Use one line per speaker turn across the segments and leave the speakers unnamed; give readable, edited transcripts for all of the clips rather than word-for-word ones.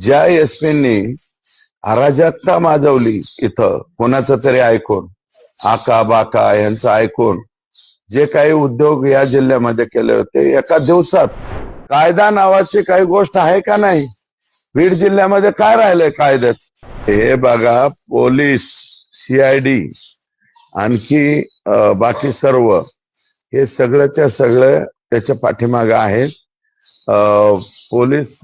ज्या एसपींनी अराजकता माजवली इथं कोणाचं तरी ऐकून, आका बाका यांचं ऐकून जे काही उद्योग या जिल्ह्यामध्ये केले होते एका दिवसात, कायदा नावाची काही गोष्ट आहे का नाही? बीड जिल्ह्यामध्ये काय राहिलंय कायद्याच? हे बघा, पोलीस, सीआयडी, आणखी बाकी सर्व हे सगळ्याच्या सगळं त्याच्या पाठीमागे आहेत. पोलीस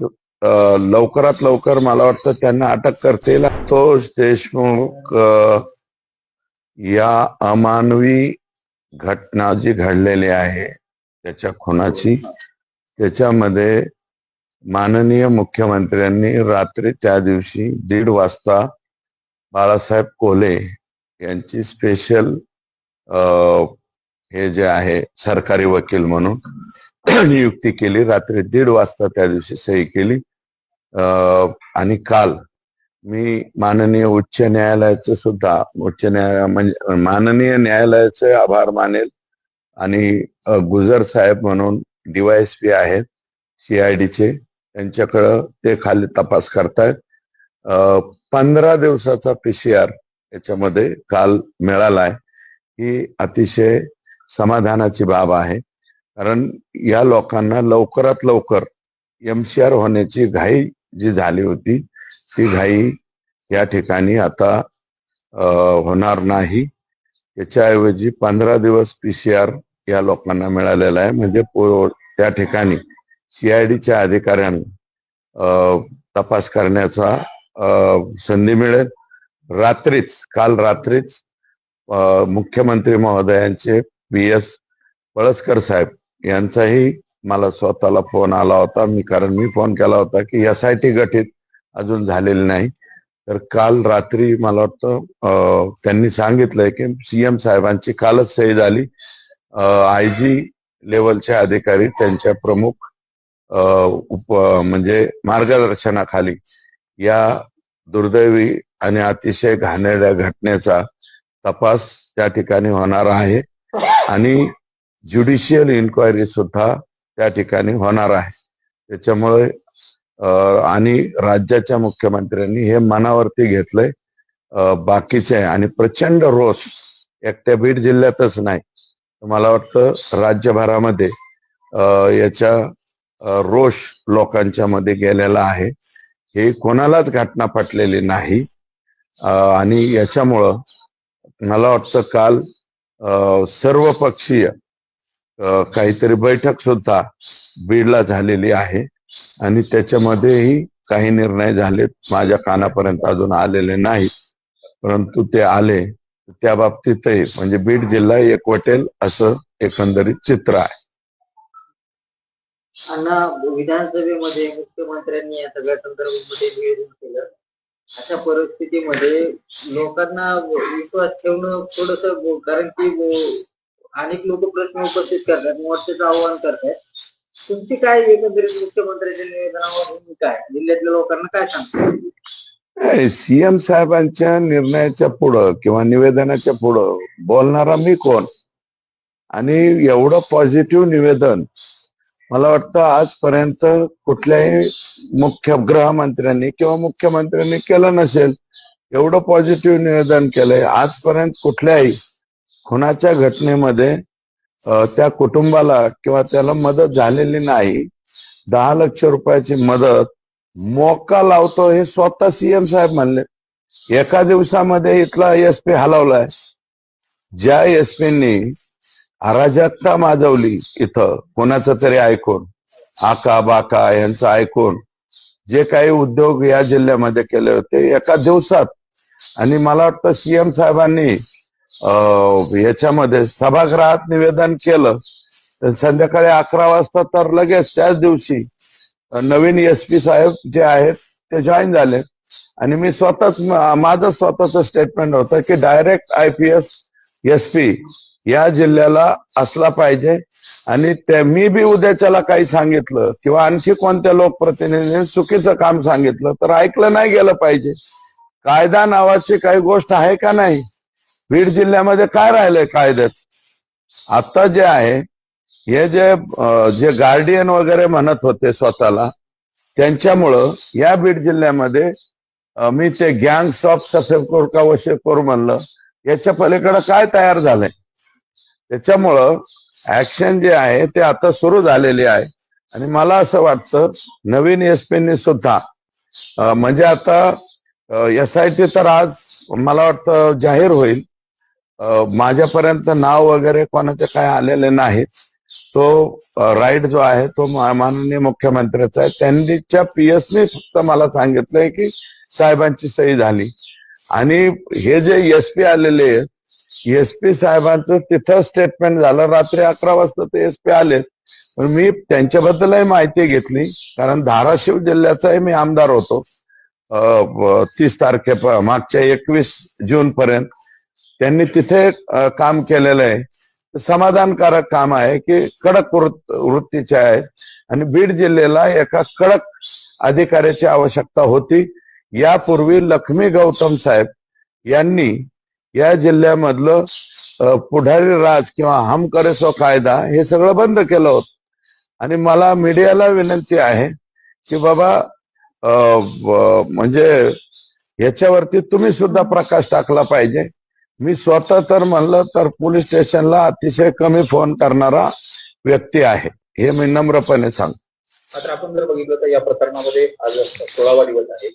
लवकरात लवकर मला वाटतं त्यांना अटक करतील. संतोष देशमुख या अमानवी घटना जी घडलेली आहे त्याच्या खुनाची, त्याच्यामध्ये माननीय मुख्यमंत्र्यांनी रात्री त्या दिवशी 1:30 वाजता बाळासाहेब कोल्हे यांची स्पेशल हे जे आहे सरकारी वकील म्हणून नियुक्ती केली. रात्री 1:30 वाजता त्या दिवशी सही केली. आणि काल मी माननीय उच्च न्यायालयाचे सुद्धा म्हणजे माननीय न्यायालयाचे आभार मानेल. आणि गुजर साहेब म्हणून DYSP आहेत CIDचे, त्यांच्याकडं ते खाली तपास करतायत. 15 दिवसाचा PCR याच्यामध्ये काल मिळालाय. ही अतिशय समाधानाची बाब आहे, कारण या लोकांना लवकरात लवकर MCR होण्याची घाई जी झाली होती ती घाई या ठिकाणी आता होणार नाही. त्याच्याऐवजी 15 दिवस PCR या लोकांना मिळालेला आहे. म्हणजे त्या ठिकाणी CIDच्या अधिकाऱ्यांना तपास करण्याचा संधी मिळेल. काल रात्रीच मुख्यमंत्री महोदयांचे PS पळसकर साहेब यांचाही मला स्वतःला फोन आला होता. कारण मी फोन केला होता की SIT गठीत अजून झालेली नाही. तर काल रात्री मला वाटतं त्यांनी सांगितलंय की CM साहेबांची कालच सही झाली. IG लेवलचे अधिकारी त्यांच्या प्रमुख म्हणजे मार्गदर्शनाखाली या दुर्दैवी आणि अतिशय घाणेरड्या घटनेचा तपास त्या ठिकाणी होणार आहे आणि ज्युडिशियल इन्क्वायरी सुद्धा त्या ठिकाणी होणार आहे. त्याच्यामुळे आणि राज्याच्या मुख्यमंत्र्यांनी हे मनावरती घेतलंय. बाकीचे आणि प्रचंड रोष एकट्या बीड जिल्ह्यातच नाही, मला वाटतं राज्यभरामध्ये याच्या रोष लोकांच्या मध्ये गेलेला आहे. हे कोणालाच घटना पटलेली नाही. आणि याच्यामुळं मला वाटतं काल सर्व पक्षीय काहीतरी बैठक सुद्धा बीडला झालेली आहे आणि त्याच्यामध्येही काही निर्णय झालेत. माझ्या कानापर्यंत अजून आलेले नाही, परंतु ते आले त्या बाबतीतही म्हणजे बीड जिल्हा एकवटेल असं एकंदरीत चित्र आहे.
अण्णा, विधानसभेमध्ये मुख्यमंत्र्यांनी या सगळ्या संदर्भामध्ये निवेदन केलं. अशा परिस्थितीमध्ये लोकांना विश्वास ठेवणं थोडस, कारण की अनेक लोक प्रश्न उपस्थित करतात, मोर्चाचं आव्हान करतात. तुमची काय एकंदरीत मुख्यमंत्र्यांच्या निवेदनावर भूमिका आहे? जिल्ह्यातल्या लोकांना काय सांगतो?
CM साहेबांच्या निर्णयाच्या पुढं किंवा निवेदनाच्या पुढं बोलणारा मी कोण? आणि एवढं पॉझिटिव्ह निवेदन मला वाटतं आजपर्यंत कुठल्याही मुख्य गृहमंत्र्यांनी किंवा मुख्यमंत्र्यांनी केलं नसेल. एवढं पॉझिटिव्ह निवेदन केलंय. आजपर्यंत कुठल्याही खुनाच्या घटनेमध्ये त्या कुटुंबाला किंवा त्याला मदत झालेली नाही. 10 लक्ष रुपयाची मदत मोका लावतो हे स्वतः CM साहेब म्हणले. एका दिवसामध्ये इथला SP हलवलाय. ज्या SPंनी अराजकता माजवली इथं कोणाचं तरी ऐकून, आका बाका यांचं ऐकून जे काही उद्योग या जिल्ह्यामध्ये केले होते एका दिवसात, आणि मला वाटतं CM साहेबांनी याच्यामध्ये सभागृहात निवेदन केलं तर संध्याकाळी 11 वाजता तर लगेच त्याच दिवशी नवीन SP साहेब जे आहेत ते जॉईन झाले. आणि मी स्वतःच माझं स्वतःच स्टेटमेंट होतं की डायरेक्ट IPS SP या जिल्ह्याला असला पाहिजे. आणि मी बी उद्याच्याला काही सांगितलं किंवा आणखी कोणत्या लोकप्रतिनिधींनी चुकीचं काम सांगितलं तर ऐकलं नाही गेलं पाहिजे. कायदा नावाची काही गोष्ट आहे का नाही? बीड जिल्ह्यामध्ये काय राहिलंय कायद्याच? आता जे आहे हे जे गार्डियन वगैरे म्हणत होते स्वतःला, त्यांच्यामुळं या बीड जिल्ह्यामध्ये मी ते गँग्स ऑफ सफेदकोर का वशेकोर म्हणलं, याच्या पलीकडे काय तयार झालंय. त्याच्यामुळं ऍक्शन जे आहे ते आता सुरू झालेली आहे. आणि मला असं वाटतं नवीन एसपीनी सुद्धा म्हणजे आता SIT तर आज मला वाटतं जाहीर होईल. माझ्यापर्यंत नाव वगैरे कोणाचे काय आलेले नाहीत. तो राईट जो आहे तो माननीय मुख्यमंत्र्याचा आहे. त्यांच्या PS ने फक्त मला सांगितलंय की साहेबांची सही झाली. आणि हे जे SP आलेले आहेत, SP साहेबांचं तिथं स्टेटमेंट झालं. रात्री 11 वाजता ते SP आले. पण मी त्यांच्याबद्दलही माहिती घेतली, कारण धाराशिव जिल्ह्याचाही मी आमदार होतो 30 मागच्या 21 जून पर्यंत. त्यांनी तिथे काम केलेलं आहे. समाधानकारक काम आहे की कडक वृत्तीचे आहेत. आणि बीड जिल्ह्याला एका कडक अधिकाऱ्याची आवश्यकता होती. यापूर्वी लक्ष्मी गौतम साहेब यांनी या जिल्ह्यामधलं पुढारी राज किंवा हम करे सो कायदा हे सगळं बंद केलं होतं. आणि मला मीडियाला विनंती आहे की बाबा म्हणजे याच्यावरती तुम्ही सुद्धा प्रकाश टाकला पाहिजे. मी स्वतः तर म्हणलं तर पोलीस स्टेशनला अतिशय कमी फोन करणारा व्यक्ती आहे, हे मी नम्रपणे सांगतो.
मात्र आपण जर बघितलं तर या प्रकरणामध्ये आज 16वा दिवस आहे.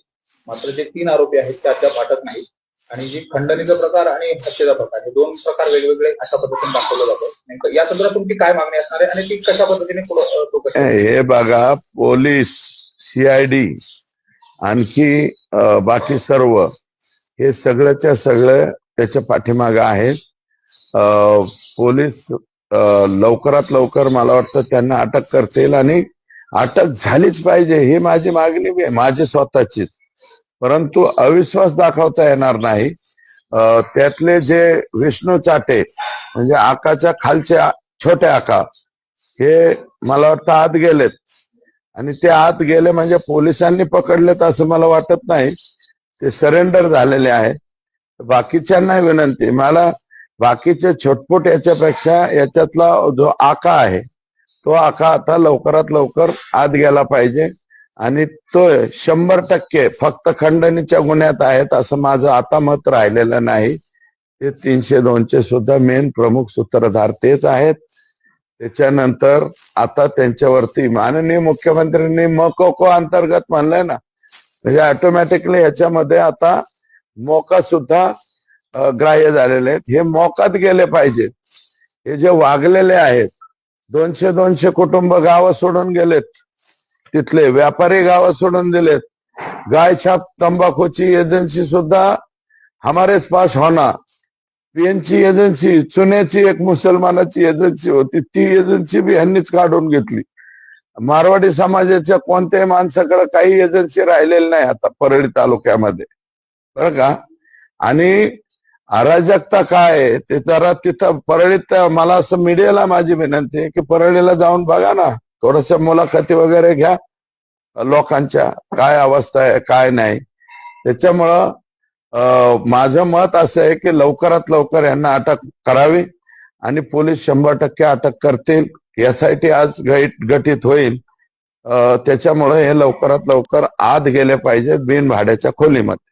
मात्र जे 3 आरोपी आहेत त्या अद्याप अटक नाही. आणि जी खंडणीचा प्रकार आणि हत्येचा प्रकार हे 2 प्रकार वेगवेगळे अशा पद्धतीने दाखवलं जातं. नेमकं या संदर्भात तुमची काय मागणी असणार आहे आणि ती कशा पद्धतीने
हे बघा, पोलीस, CID आणखी बाकी सर्व हे सगळ्याच्या सगळं त्याच्या पाठीमागे आहेत. पोलीस लवकरात लवकर मला वाटतं त्यांना अटक करतील आणि अटक झालीच पाहिजे ही माझी मागणी आहे, माझी स्वतःचीच. परंतु अविश्वास दाखवता येणार नाही. त्यातले जे विष्णू चाटे म्हणजे आकाच्या खालचे छोटे आका हे मला वाटतं आत गेलेत. आणि ते आत गेले म्हणजे पोलिसांनी पकडलेत असं मला वाटत नाही. ते सरेंडर झालेले आहे. बाकीच्यांना विनंती, मला बाकीचे छोटपोट याच्यापेक्षा याच्यातला जो आका आहे तो आका आता लवकरात लवकर आत गेला पाहिजे. आणि तो 100% फक्त खंडणीच्या गुन्ह्यात आहेत असं माझं आता मत राहिलेलं नाही. ते 302चे सुद्धा मेन प्रमुख सूत्रधार तेच आहेत. त्याच्यानंतर आता त्यांच्यावरती माननीय मुख्यमंत्र्यांनी मकोको अंतर्गत म्हणलंय ना, म्हणजे ऑटोमॅटिकली याच्यामध्ये आता मोका सुद्धा ग्राह्य झालेले आहेत. हे मोकात गेले पाहिजेत. हे जे वागलेले आहेत 200 कुटुंब गावं सोडून गेलेत, तिथले व्यापारी गावं सोडून दिलेत. गाय छाप तंबाखूची एजन्सी सुद्धा हमारेच पास होना, PNची एजन्सी, चुन्याची एक मुसलमानाची एजन्सी होती, ती एजन्सी बी ह्यांनीच काढून घेतली. मारवाडी समाजाच्या कोणत्याही माणसाकडे काही एजन्सी राहिलेली नाही आता परळी तालुक्यामध्ये, बरं का. आणि अराजकता काय आहे ते जरा तिथं परळीत, मला असं मीडियाला माझी विनंती आहे की परळीला जाऊन बघा ना, थोडस मुलाखती वगैरे घ्या लोकांच्या, काय अवस्था आहे काय नाही. त्याच्यामुळं माझं मत असं आहे की लवकरात लवकर यांना अटक करावी आणि पोलीस 100% अटक करतील. SIT आज गठीत होईल. त्याच्यामुळे हे लवकरात लवकर आत गेले पाहिजे बिन भाड्याच्या खोलीमध्ये.